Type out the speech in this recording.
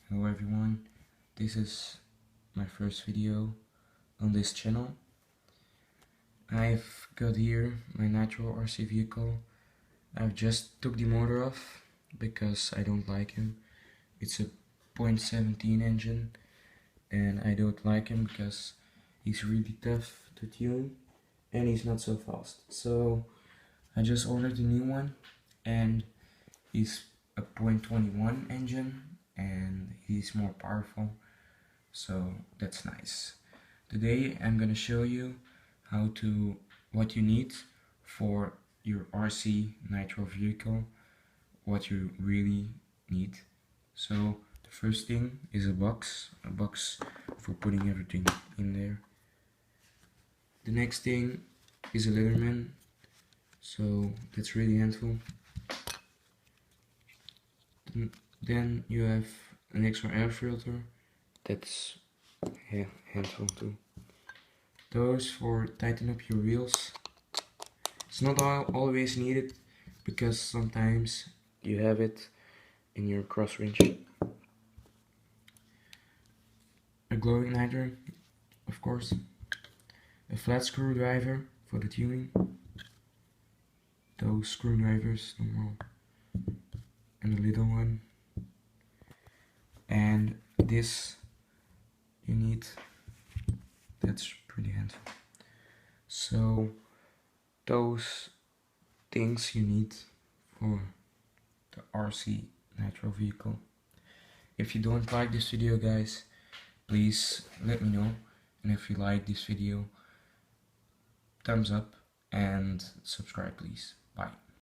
Hello everyone, this is my first video on this channel. I've got here my nitro RC vehicle. I've just took the motor off because I don't like him. It's a 0.17 engine and I don't like him because he's really tough to tune and he's not so fast. So I just ordered a new one and he's a 0.21 engine and he's more powerful, so that's nice. Today I'm gonna show you what you need for your RC nitro vehicle, what you really need. So the first thing is a box for putting everything in there. The next thing is a Leatherman, so that's really handful. Then you have an extra air filter, that's handful too. Those for tighten up your wheels. It's not always needed because sometimes you have it in your cross wrench. A glowing nitro, of course. A flat screwdriver for the tuning. Those screwdrivers, normal. And a little one. And this you need, that's pretty handful. So those things you need for the RC nitro vehicle. If you don't like this video, guys, please let me know, and if you like this video, thumbs up and subscribe please. Bye.